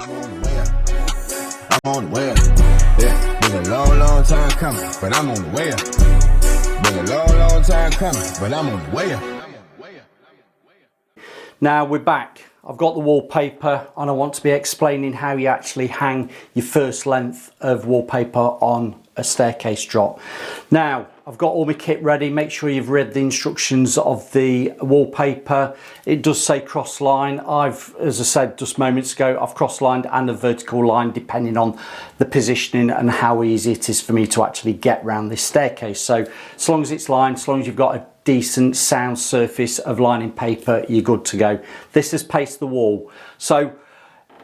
I'm on the way up. Yeah, been a long, long time coming, but I'm on the way up. Been a long, long time coming, but I'm on the way up. Now we're back. I've got the wallpaper and I want to be explaining how you actually hang your first length of wallpaper on a staircase drop. Now I've got all my kit ready. Make sure you've read the instructions of the wallpaper. It does say cross line. As I said just moments ago, I've cross lined and a vertical line depending on the positioning and how easy it is for me to actually get around this staircase. So as long as it's lined, as long as you've got a decent sound surface of lining paper, you're good to go. This has paced the wall, so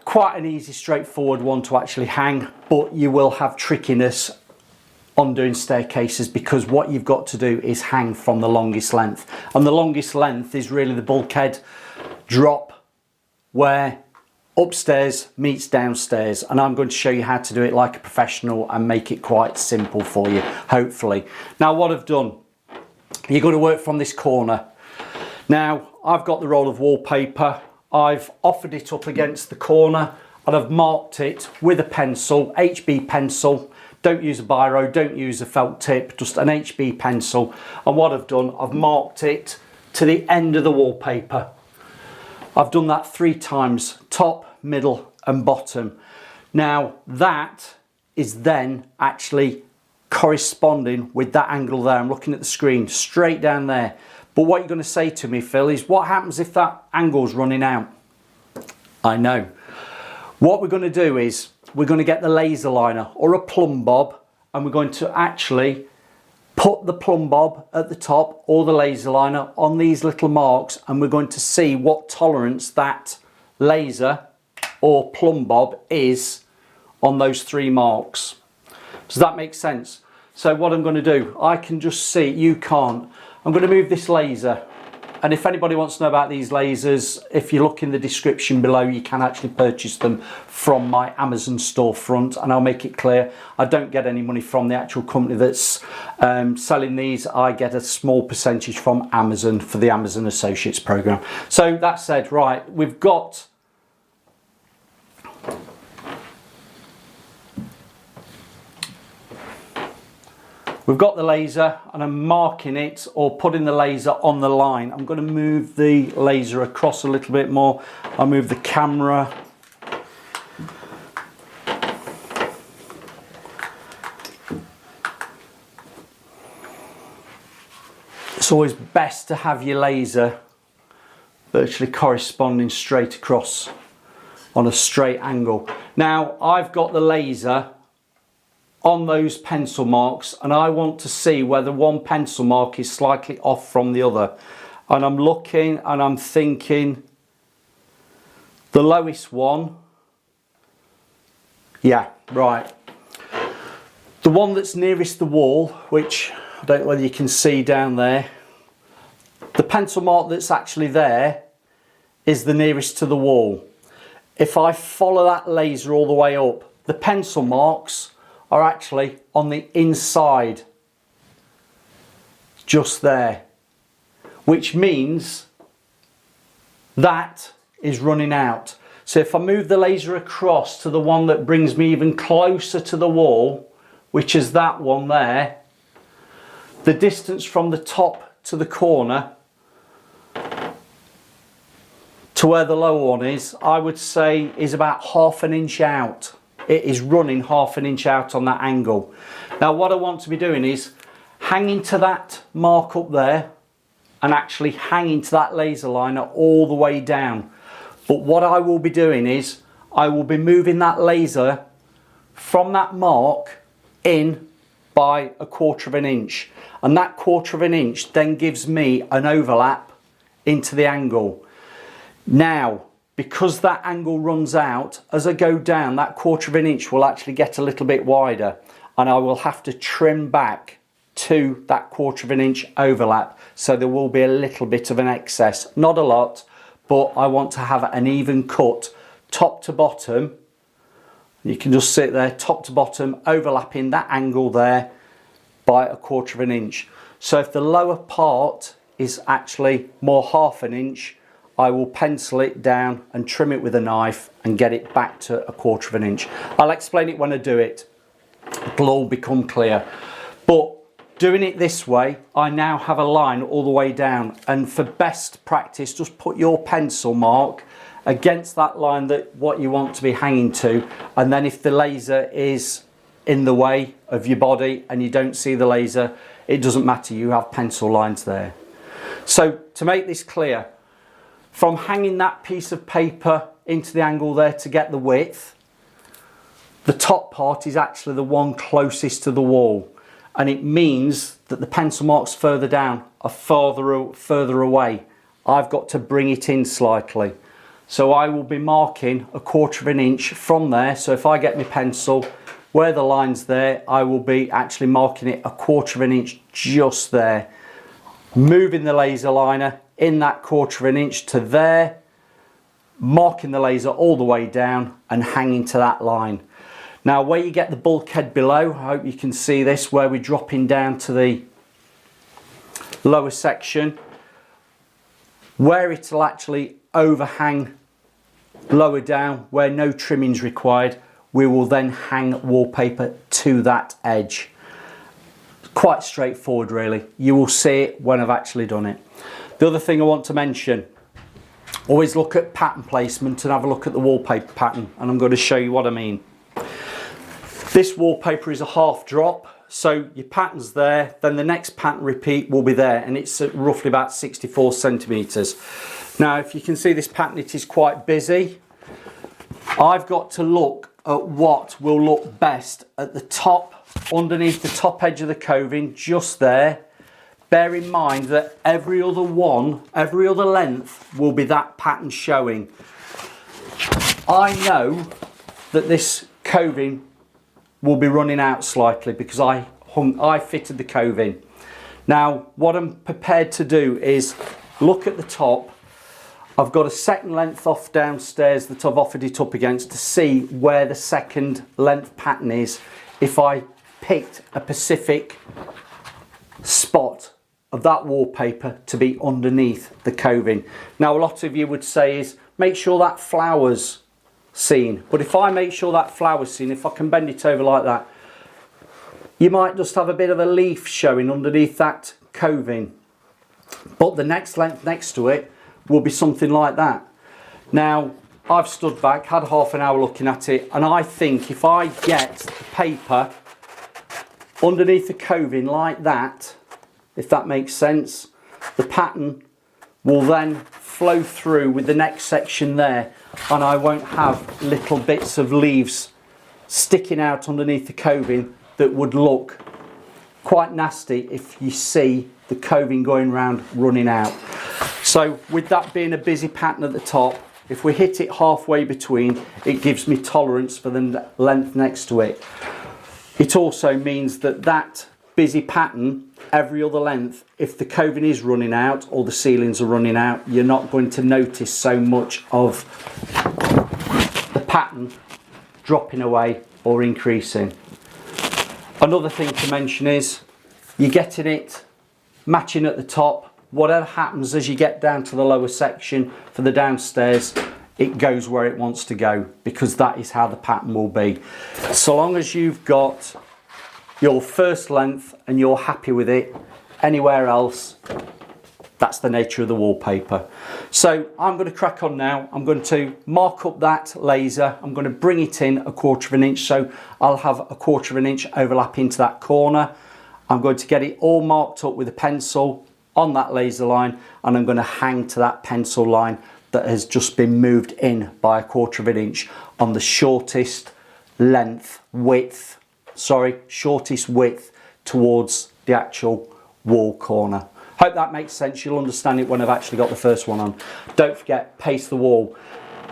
quite an easy, straightforward one to actually hang, but you will have trickiness on doing staircases because what you've got to do is hang from the longest length, and the longest length is really the bulkhead drop where upstairs meets downstairs, and I'm going to show you how to do it like a professional and make it quite simple for you, hopefully. Now what I've done, you're going to work from this corner. Now I've got the roll of wallpaper, I've offered it up against the corner and I've marked it with a pencil, HB pencil. Don't use a biro, don't use a felt tip, just an HB pencil. And what I've done, I've marked it to the end of the wallpaper. I've done that 3 times, top, middle and bottom. Now that is then actually corresponding with that angle there. I'm looking at the screen straight down there. But what you're going to say to me, Phil, is what happens if that angle's running out? I know. What we're going to do is we're going to get the laser liner or a plumb bob, and we're going to actually put the plumb bob at the top or the laser liner on these little marks, and we're going to see what tolerance that laser or plumb bob is on those 3 marks. Does that make sense? So what I'm going to do, I can just see, you can't. I'm going to move this laser, and if anybody wants to know about these lasers, if you look in the description below, you can actually purchase them from my Amazon storefront, and I'll make it clear, I don't get any money from the actual company that's selling these. I get a small percentage from Amazon for the Amazon Associates program. So that said, right, we've got the laser, and I'm marking it or putting the laser on the line. I'm going to move the laser across a little bit more. I'll move the camera. It's always best to have your laser virtually corresponding straight across on a straight angle. Now I've got the laser on those pencil marks, and I want to see whether one pencil mark is slightly off from the other, and I'm looking and I'm thinking the lowest one, yeah, right, the one that's nearest the wall, which I don't know whether you can see down there, the pencil mark that's actually there is the nearest to the wall. If I follow that laser all the way up, the pencil marks are actually on the inside, just there, which means that is running out. So if I move the laser across to the one that brings me even closer to the wall, which is that one there, the distance from the top to the corner to where the lower one is, I would say is about ½ an inch out. It is running ½ an inch out on that angle. Now what I want to be doing is hanging to that mark up there and actually hanging to that laser liner all the way down. But what I will be doing is I will be moving that laser from that mark in by £1/4 of an inch, and that £1/4 of an inch then gives me an overlap into the angle. Now because that angle runs out, as I go down, that £1/4 of an inch will actually get a little bit wider, and I will have to trim back to that £1/4 of an inch overlap, so there will be a little bit of an excess, not a lot, but I want to have an even cut top to bottom. You can just sit there top to bottom, overlapping that angle there by £1/4 of an inch. So if the lower part is actually more ½ an inch, I will pencil it down and trim it with a knife and get it back to 1/4 of an inch. I'll explain it when I do it. It'll all become clear. But doing it this way, I now have a line all the way down, and for best practice, just put your pencil mark against that line, that what you want to be hanging to, and then if the laser is in the way of your body and you don't see the laser, it doesn't matter, you have pencil lines there. So to make this clear, from hanging that piece of paper into the angle there to get the width, the top part is actually the one closest to the wall, and it means that the pencil marks further down are further away. I've got to bring it in slightly. So I will be marking 1/4 of an inch from there. So if I get my pencil, where the line's there, I will be actually marking it 1/4 of an inch just there. Moving the laser liner in that 1/4 of an inch to there, marking the laser all the way down and hanging to that line. Now where you get the bulkhead below, I hope you can see this, where we're dropping down to the lower section, where it'll actually overhang lower down, where no trimming is required, we will then hang wallpaper to that edge. Quite straightforward really. You will see it when I've actually done it. The other thing I want to mention, always look at pattern placement and have a look at the wallpaper pattern, and I'm going to show you what I mean. This wallpaper is a half drop, so your pattern's there, then the next pattern repeat will be there, and it's at roughly about 64 centimeters. Now if you can see this pattern, it is quite busy. I've got to look at what will look best at the top, underneath the top edge of the coving, just there. Bear in mind that every other length will be that pattern showing. I know that this coving will be running out slightly because I fitted the coving. Now what I'm prepared to do is look at the top. I've got a second length off downstairs that I've offered it up against to see where the second length pattern is, if I picked a specific spot of that wallpaper to be underneath the coving. Now a lot of you would say is make sure that flower's seen, but if I make sure that flower's seen, if I can bend it over like that, you might just have a bit of a leaf showing underneath that coving, but the next length next to it will be something like that. Now I've stood back, had half an hour looking at it, and I think if I get the paper underneath the coving like that, if that makes sense, the pattern will then flow through with the next section there, and I won't have little bits of leaves sticking out underneath the coving that would look quite nasty if you see the coving going round running out. So with that being a busy pattern at the top, if we hit it halfway between, it gives me tolerance for the length next to it. It also means that that busy pattern, every other length, if the coving is running out or the ceilings are running out, you're not going to notice so much of the pattern dropping away or increasing. Another thing to mention is you're getting it matching at the top. Whatever happens as you get down to the lower section for the downstairs, it goes where it wants to go, because that is how the pattern will be. So long as you've got your first length and you're happy with it, anywhere else, that's the nature of the wallpaper. So I'm going to crack on now. I'm going to mark up that laser. I'm going to bring it in 1/4 of an inch, so I'll have 1/4 of an inch overlap into that corner. I'm going to get it all marked up with a pencil on that laser line, and I'm going to hang to that pencil line that has just been moved in by 1/4 of an inch on the shortest width towards the actual wall corner. Hope that makes sense. You'll understand it when I've actually got the first one on. Don't forget, paste the wall.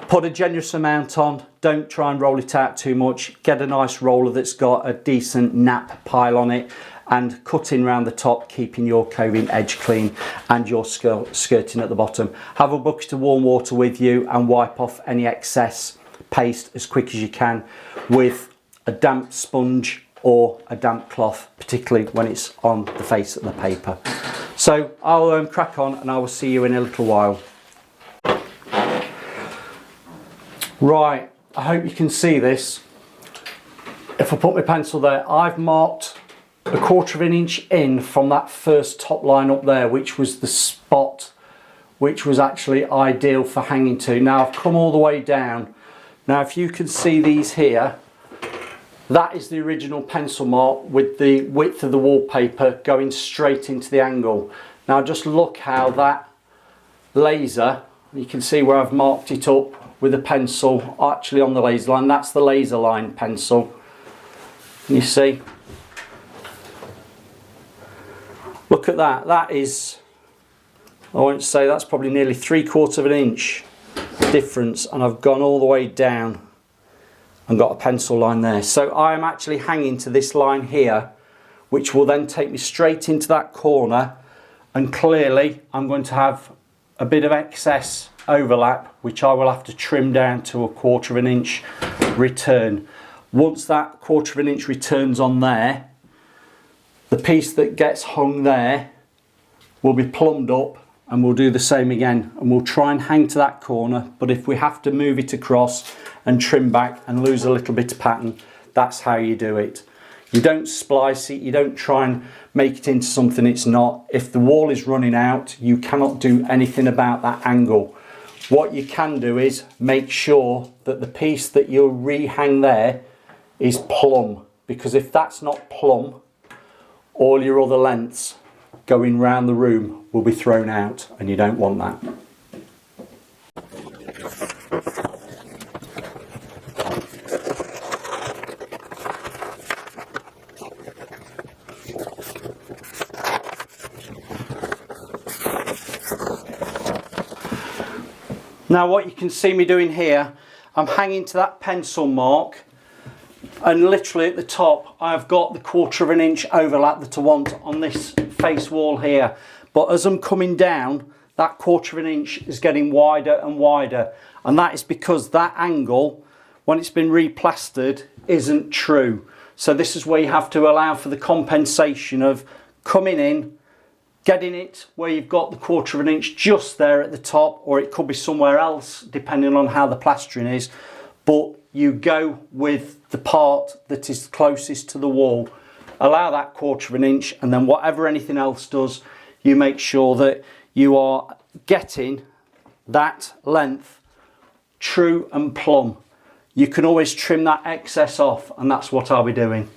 Put a generous amount on. Don't try and roll it out too much. Get a nice roller that's got a decent nap pile on it, and cut in round the top, keeping your coving edge clean and your skirting at the bottom. Have a bucket of warm water with you and wipe off any excess paste as quick as you can with a damp sponge or a damp cloth, particularly when it's on the face of the paper. So I'll crack on, and I will see you in a little while. Right, I hope you can see this. If I put my pencil there, I've marked a 1/4 of an inch in from that first top line up there, which was the spot which was actually ideal for hanging to. Now I've come all the way down. Now if you can see these here, that is the original pencil mark with the width of the wallpaper going straight into the angle. Now just look how that laser, you can see where I've marked it up with a pencil actually on the laser line. That's the laser line pencil. You see? Look at that. That is, I won't say, that's probably nearly 3/4 of an inch difference, and I've gone all the way down and got a pencil line there. So I am actually hanging to this line here, which will then take me straight into that corner, and clearly I'm going to have a bit of excess overlap, which I will have to trim down to a 1/4 of an inch return. Once that 1/4 of an inch returns on there, the piece that gets hung there will be plumbed up, and we'll do the same again, and we'll try and hang to that corner. But if we have to move it across and trim back and lose a little bit of pattern, that's how you do it. You don't splice it, you don't try and make it into something it's not. If the wall is running out, you cannot do anything about that angle. What you can do is make sure that the piece that you'll rehang there is plumb, because if that's not plumb, all your other lengths going round the room will be thrown out, and you don't want that. Now what you can see me doing here, I'm hanging to that pencil mark, and literally at the top I've got the 1/4 of an inch overlap that I want on this face wall here. But as I'm coming down, that 1/4 of an inch is getting wider and wider, and that is because that angle, when it's been replastered, isn't true. So this is where you have to allow for the compensation of coming in, getting it where you've got the 1/4 of an inch just there at the top, or it could be somewhere else depending on how the plastering is, but you go with the part that is closest to the wall. Allow that 1/4 of an inch, and then whatever anything else does, you make sure that you are getting that length true and plumb. You can always trim that excess off, and that's what I'll be doing.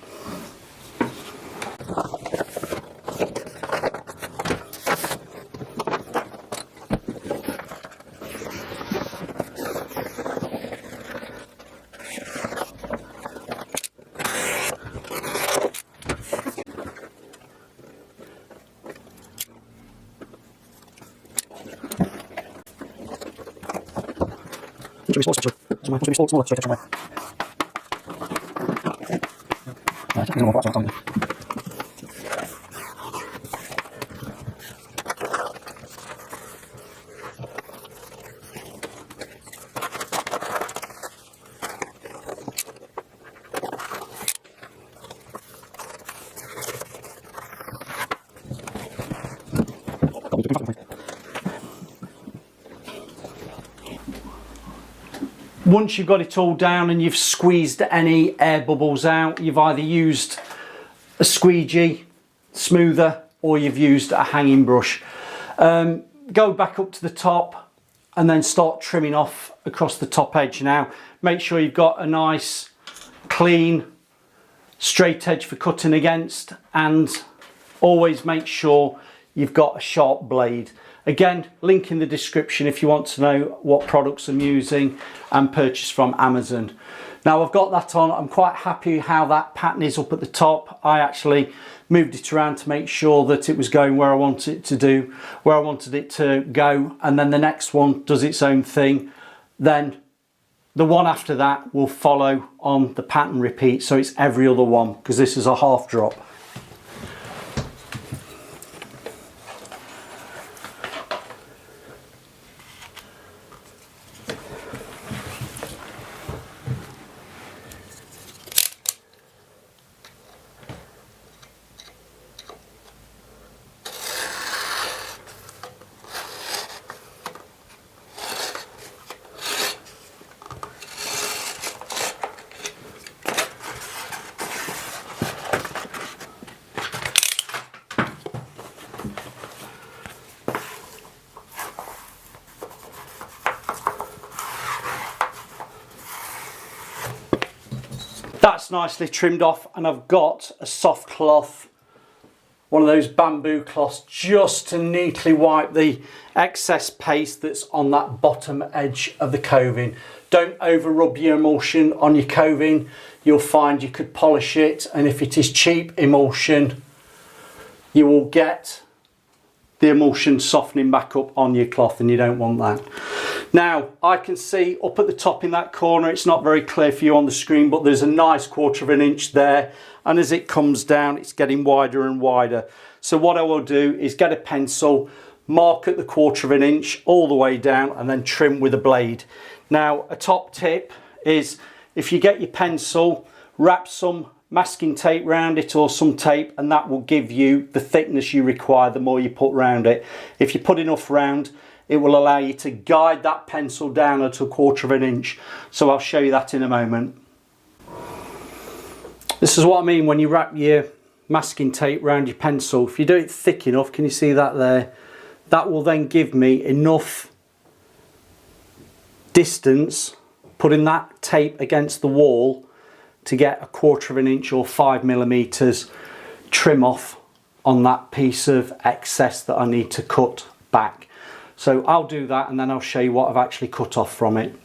Once you've got it all down and you've squeezed any air bubbles out, you've either used a squeegee smoother or you've used a hanging brush. Go back up to the top and then start trimming off across the top edge. Now make sure you've got a nice clean straight edge for cutting against, and always make sure you've got a sharp blade. Again, link in the description if you want to know what products I'm using and purchase from Amazon. Now I've got that on. I'm quite happy how that pattern is up at the top. I actually moved it around to make sure that it was going where I wanted it to do, where I wanted it to go, and then the next one does its own thing. Then the one after that will follow on the pattern repeat, so it's every other one, because this is a half drop. That's nicely trimmed off, and I've got a soft cloth, one of those bamboo cloths, just to neatly wipe the excess paste that's on that bottom edge of the coving. Don't over rub your emulsion on your coving. You'll find you could polish it, and if it is cheap emulsion, you will get the emulsion softening back up on your cloth, and you don't want that. Now I can see up at the top in that corner, it's not very clear for you on the screen, but there's a nice 1/4 of an inch there, and as it comes down it's getting wider and wider. So what I will do is get a pencil, mark at the 1/4 of an inch all the way down, and then trim with a blade. Now a top tip is, if you get your pencil, wrap some masking tape round it or some tape, and that will give you the thickness you require the more you put round it. If you put enough round, it will allow you to guide that pencil down at a 1/4 of an inch. So I'll show you that in a moment. This is what I mean when you wrap your masking tape round your pencil. If you do it thick enough, can you see that there? That will then give me enough distance, putting that tape against the wall, to get a 1/4 of an inch or 5mm trim off on that piece of excess that I need to cut back. So I'll do that, and then I'll show you what I've actually cut off from it.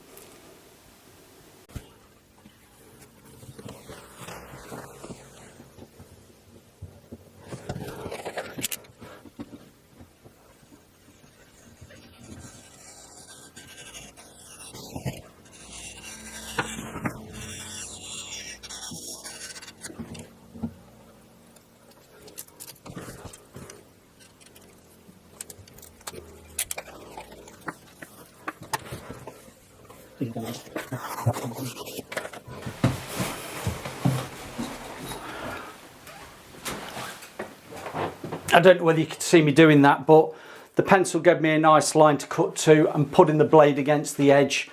I don't know whether you could see me doing that, but the pencil gave me a nice line to cut to, and putting the blade against the edge,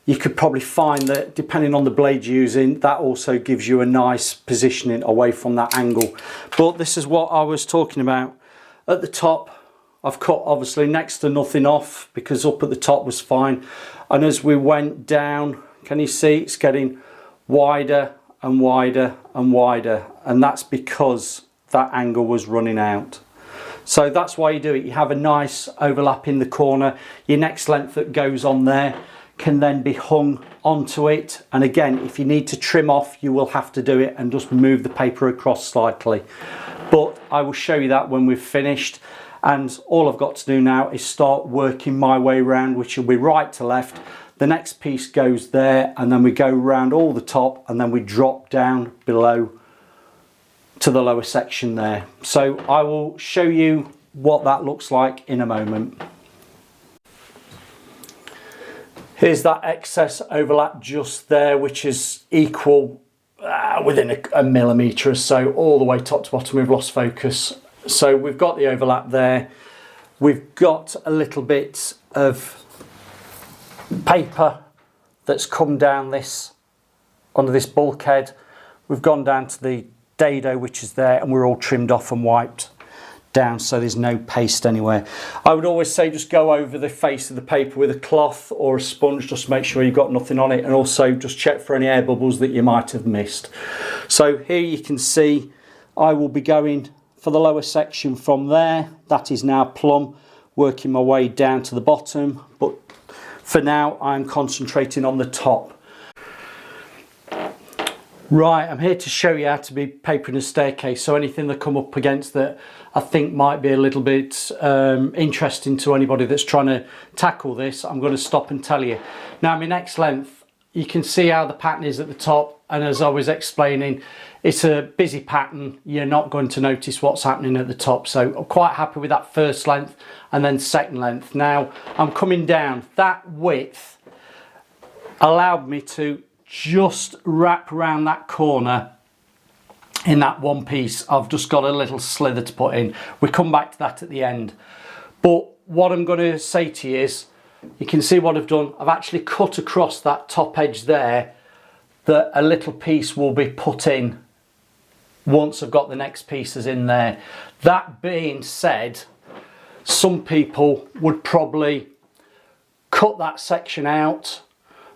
you could probably find that depending on the blade you're using, that also gives you a nice positioning away from that angle. But this is what I was talking about. At the top, I've cut obviously next to nothing off, because up at the top was fine, and as we went down, can you see it's getting wider and wider and wider, and that's because that angle was running out. So that's why you do it. You have a nice overlap in the corner. Your next length that goes on there can then be hung onto it, and again, if you need to trim off, you will have to do it and just move the paper across slightly. But I will show you that when we've finished, and all I've got to do now is start working my way around, which will be right to left. The next piece goes there, and then we go around all the top, and then we drop down below to the lower section there. So I will show you what that looks like in a moment. Here's that excess overlap just there, which is equal within a millimetre or so, all the way top to bottom. We've lost focus. So we've got the overlap there. We've got a little bit of paper that's come down this, under this bulkhead. We've gone down to the dado which is there, and we're all trimmed off and wiped down, so there's no paste anywhere. I would always say just go over the face of the paper with a cloth or a sponge, just to make sure you've got nothing on it, and also just check for any air bubbles that you might have missed. So here you can see I will be going for the lower section from there. That is now plumb, working my way down to the bottom, but for now I'm concentrating on the top. Right, I'm here to show you how to be papering a staircase, so anything that come up against that I think might be a little bit interesting to anybody that's trying to tackle this, I'm going to stop and tell you. Now my next length, you can see how the pattern is at the top, and as I was explaining, it's a busy pattern. You're not going to notice what's happening at the top, so I'm quite happy with that first length and then second length. Now I'm coming down. That width allowed me to just wrap around that corner in that one piece. I've just got a little slither to put in. We come back to that at the end. But what I'm going to say to you is, you can see what I've done. I've actually cut across that top edge there, that a little piece will be put in once I've got the next pieces in there. That being said, some people would probably cut that section out,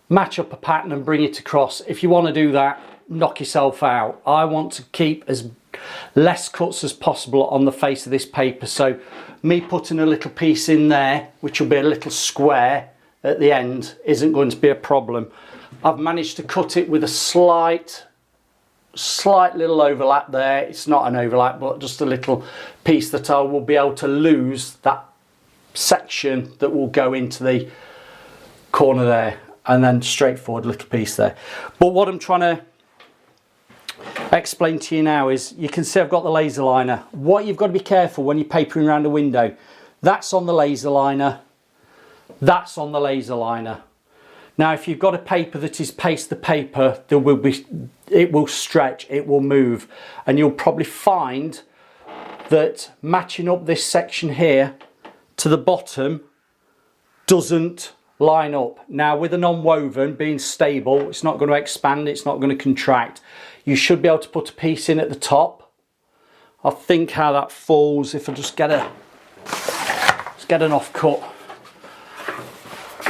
match up a pattern and bring it across. If you want to do that, knock yourself out. I want to keep as less cuts as possible on the face of this paper, so me putting a little piece in there, which will be a little square at the end, isn't going to be a problem. I've managed to cut it with a slight little overlap there. It's not an overlap, but just a little piece that I will be able to lose that section that will go into the corner there, and then straightforward little piece there. But what I'm trying to explain to you now is, you can see I've got the laser liner. What you've got to be careful when you're papering around a window, that's on the laser liner, that's on the laser liner. Now if you've got a paper that is paste the paper, it will stretch, it will move, and you'll probably find that matching up this section here to the bottom doesn't line up. Now with a non-woven being stable, it's not going to expand, it's not going to contract. You should be able to put a piece in at the top. I think how that falls, if I just get an offcut,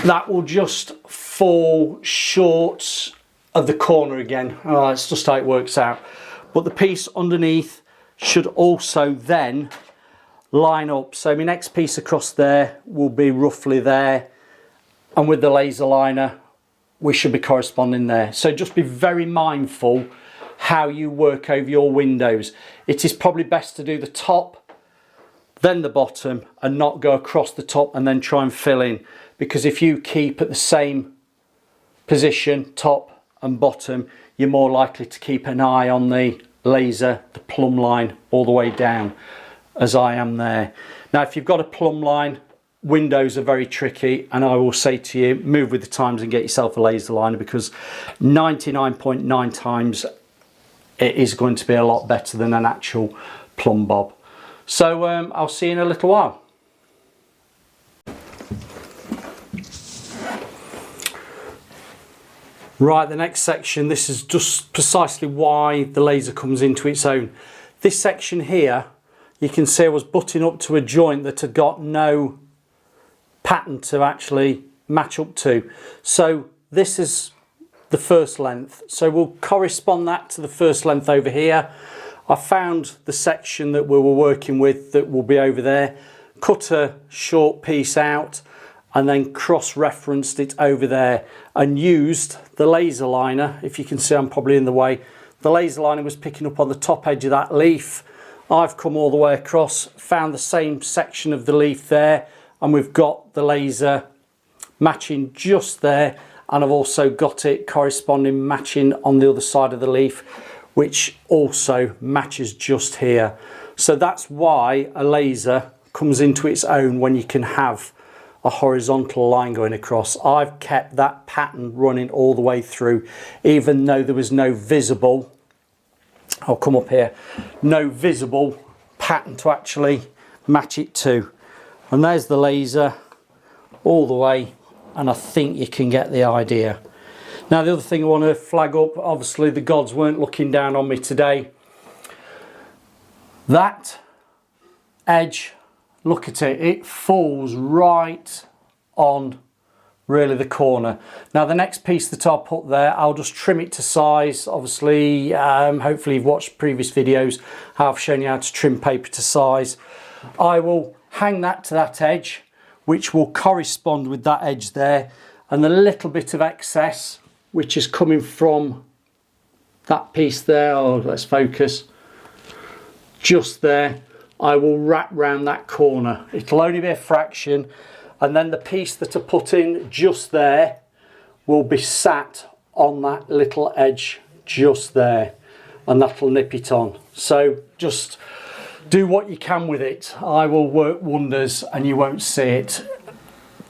that will just fall short of the corner again. Oh, it's just how it works out. But the piece underneath should also then line up. So my next piece across there will be roughly there, and with the laser liner we should be corresponding there. So just be very mindful how you work over your windows. It is probably best to do the top then the bottom, and not go across the top and then try and fill in, because if you keep at the same position top and bottom, you're more likely to keep an eye on the laser, the plumb line, all the way down, as I am there. Now if you've got a plumb line, windows are very tricky, and I will say to you, move with the times and get yourself a laser liner, because 99.9 times it is going to be a lot better than an actual plumb bob. So I'll see you in a little while. Right, the next section, this is just precisely why the laser comes into its own. This section here, you can see I was butting up to a joint that had got no pattern to actually match up to. So this is the first length, so we'll correspond that to the first length over here. I found the section that we were working with that will be over there, cut a short piece out, and then cross-referenced it over there and used the laser liner. If you can see, I'm probably in the way. The laser liner was picking up on the top edge of that leaf. I've come all the way across, found the same section of the leaf there, and we've got the laser matching just there, and I've also got it corresponding matching on the other side of the leaf, which also matches just here. So that's why a laser comes into its own when you can have a horizontal line going across. I've kept that pattern running all the way through, even though there was no visible, I'll come up here, no visible pattern to actually match it to. And there's the laser all the way, and I think you can get the idea. Now the other thing I want to flag up, obviously the gods weren't looking down on me today. That edge, look at it, it falls right on really the corner. Now the next piece that I'll put there, I'll just trim it to size. Obviously, hopefully you've watched previous videos how I've shown you how to trim paper to size. I will hang that to that edge, which will correspond with that edge there, and the little bit of excess which is coming from that piece there, oh, let's focus, just there, I will wrap round that corner. It'll only be a fraction, and then the piece that I put in just there will be sat on that little edge just there, and that'll nip it on. So just do what you can with it. I will work wonders and you won't see it.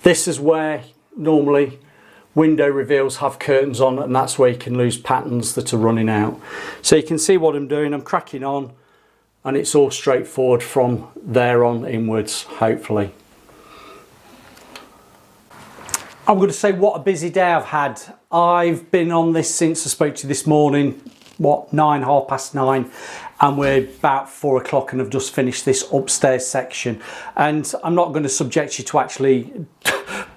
This is where normally window reveals have curtains on, and that's where you can lose patterns that are running out. So you can see what I'm doing, I'm cracking on, and it's all straightforward from there on inwards, hopefully. I'm going to say what a busy day I've had. I've been on this since I spoke to you this morning, what, 9:30, and we're about 4 o'clock and I've just finished this upstairs section. And I'm not going to subject you to actually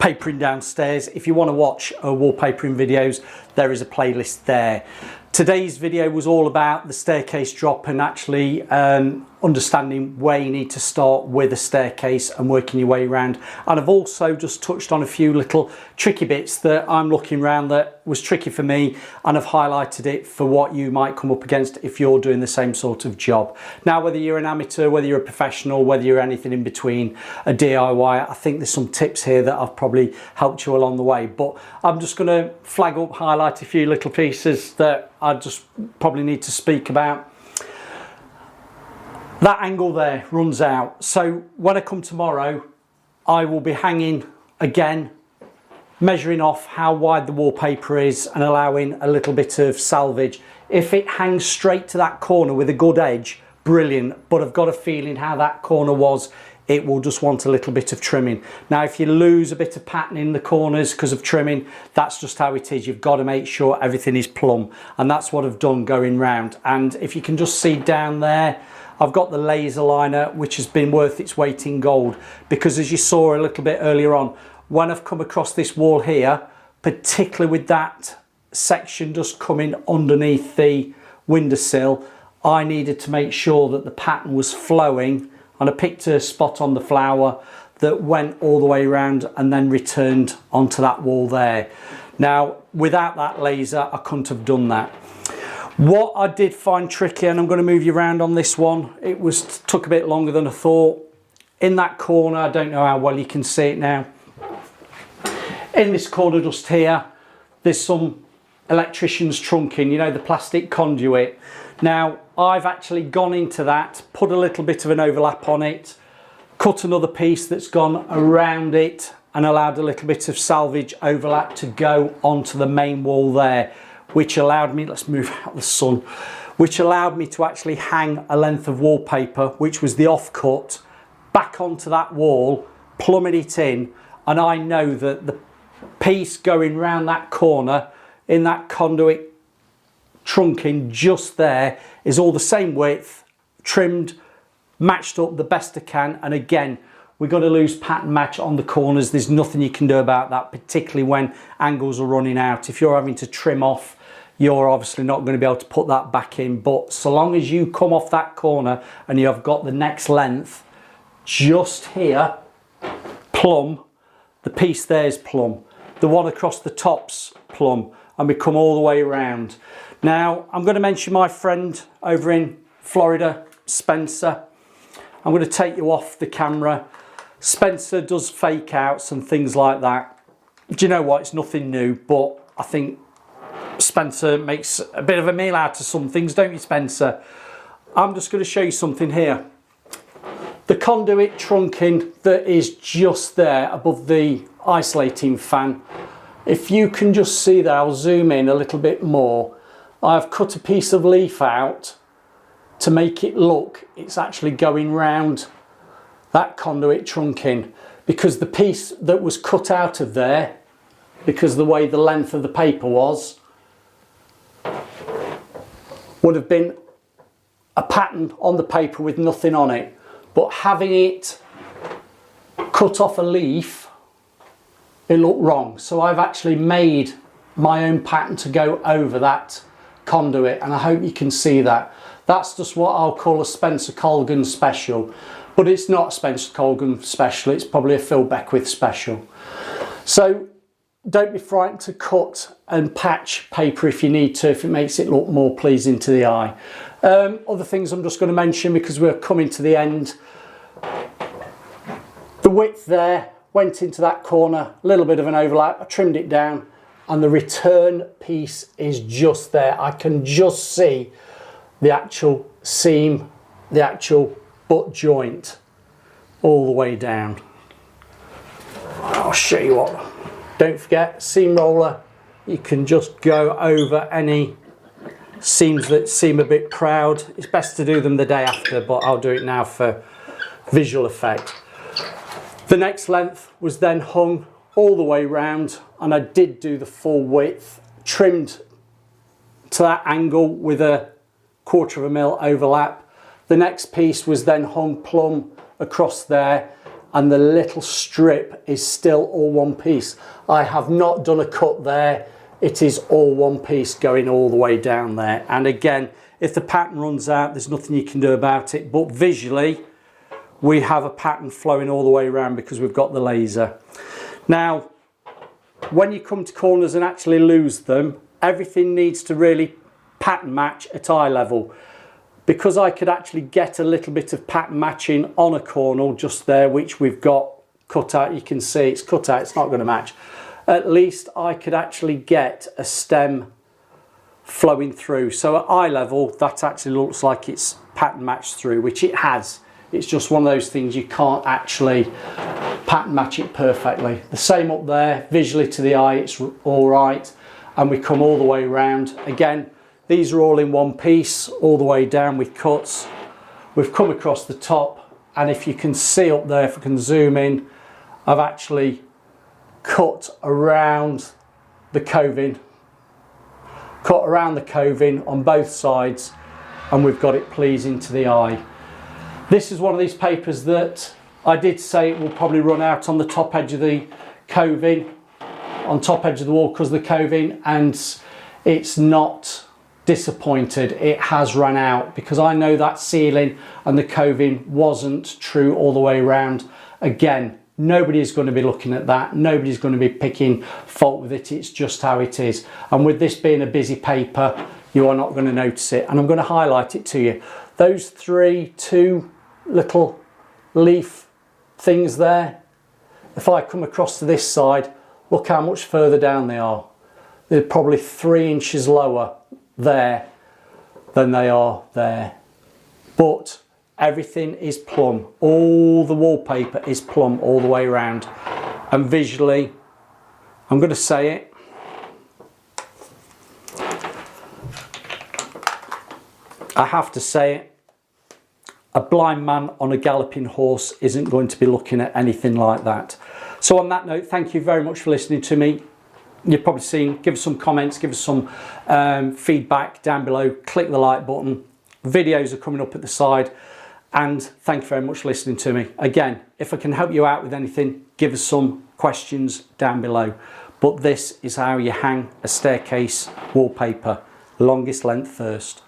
papering downstairs. If you want to watch wallpapering videos, there is a playlist there. Today's video was all about the staircase drop and actually understanding where you need to start with a staircase and working your way around. And I've also just touched on a few little tricky bits that I'm looking around that was tricky for me, and I've highlighted it for what you might come up against if you're doing the same sort of job. Now, whether you're an amateur, whether you're a professional, whether you're anything in between, a DIY, I think there's some tips here that I've probably helped you along the way. But I'm just going to flag up, highlight a few little pieces that I just probably need to speak about. That angle there runs out, so when I come tomorrow I will be hanging again, measuring off how wide the wallpaper is and allowing a little bit of salvage. If it hangs straight to that corner with a good edge, brilliant, but I've got a feeling how that corner was, it will just want a little bit of trimming. Now if you lose a bit of pattern in the corners because of trimming, that's just how it is. You've got to make sure everything is plumb, and that's what I've done going round. And if you can just see down there, I've got the laser liner, which has been worth its weight in gold, because as you saw a little bit earlier on, when I've come across this wall here, particularly with that section just coming underneath the windowsill, I needed to make sure that the pattern was flowing, and I picked a spot on the flower that went all the way around and then returned onto that wall there. Now without that laser I couldn't have done that. What I did find tricky, and I'm going to move you around on this one, took a bit longer than I thought. In that corner, I don't know how well you can see it now, in this corner just here, there's some electrician's trunking, you know, the plastic conduit. Now I've actually gone into that, put a little bit of an overlap on it, cut another piece that's gone around it and allowed a little bit of salvage overlap to go onto the main wall there, which allowed me, let's move out the sun, which allowed me to actually hang a length of wallpaper, which was the offcut, back onto that wall, plumbing it in. And I know that the piece going round that corner in that conduit trunking just there is all the same width, trimmed, matched up the best I can. And again, we've got to lose pattern match on the corners. There's nothing you can do about that, particularly when angles are running out. If you're having to trim off, you're obviously not going to be able to put that back in. But so long as you come off that corner and you have got the next length just here, plumb, the piece there is plumb, the one across the top's plumb, and we come all the way around. Now I'm going to mention my friend over in Florida, Spencer. I'm going to take you off the camera. Spencer does fake outs and things like that. Do you know what? It's nothing new, but I think Spencer makes a bit of a meal out of some things, don't you, Spencer? I'm just going to show you something here. The conduit trunking that is just there above the isolating fan. If you can just see that, I'll zoom in a little bit more. I've cut a piece of leaf out to make it look it's actually going round that conduit trunking, because the piece that was cut out of there, because the way the length of the paper was, would have been a pattern on the paper with nothing on it. But having it cut off a leaf, it looked wrong. So I've actually made my own pattern to go over that conduit, and I hope you can see that. That's just what I'll call a Spencer Colgan special, but it's not a Spencer Colgan special, it's probably a Phil Beckwith special. So don't be frightened to cut and patch paper if you need to, if it makes it look more pleasing to the eye. Other things I'm just going to mention because we're coming to the end. The width there went into that corner, a little bit of an overlap, I trimmed it down, and the return piece is just there. I can just see the actual seam, the actual butt joint all the way down. I'll show you what. Don't forget, seam roller, you can just go over any seams that seem a bit proud. It's best to do them the day after, but I'll do it now for visual effect. The next length was then hung all the way round, and I did do the full width, trimmed to that angle with a 1/4 mil overlap. The next piece was then hung plumb across there, and the little strip is still all one piece. I have not done a cut there. It is all one piece going all the way down there. And again, if the pattern runs out, there's nothing you can do about it. But visually, we have a pattern flowing all the way around because we've got the laser. Now, when you come to corners and actually lose them, everything needs to really pattern match at eye level. Because I could actually get a little bit of pattern matching on a corner just there, which we've got cut out. You can see it's cut out, it's not going to match. At least I could actually get a stem flowing through. So at eye level, that actually looks like it's pattern matched through, which it has. It's just one of those things you can't actually pattern match it perfectly. The same up there, visually to the eye, it's all right. And we come all the way around. Again, these are all in one piece, all the way down with cuts. We've come across the top, and if you can see up there, if I can zoom in, I've actually cut around the coving. Cut around the coving on both sides, and we've got it pleasing to the eye. This is one of these papers that I did say it will probably run out on the top edge of the coving, on top edge of the wall because of the coving, and it's not disappointed. It has run out because I know that ceiling and the coving wasn't true all the way around. Again, nobody's going to be looking at that. Nobody's going to be picking fault with it. It's just how it is. And with this being a busy paper, you are not going to notice it. And I'm going to highlight it to you. Those two little leaf things there, if I come across to this side, look how much further down they are. They're probably 3 inches lower there than they are there. But everything is plumb. All the wallpaper is plumb all the way around. And visually, I'm going to say it, I have to say it, a blind man on a galloping horse isn't going to be looking at anything like that. So on that note, thank you very much for listening to me. You've probably seen, give us some comments, give us some feedback down below, click the like button. Videos are coming up at the side, and thank you very much for listening to me. Again, if I can help you out with anything, give us some questions down below. But this is how you hang a staircase wallpaper, longest length first.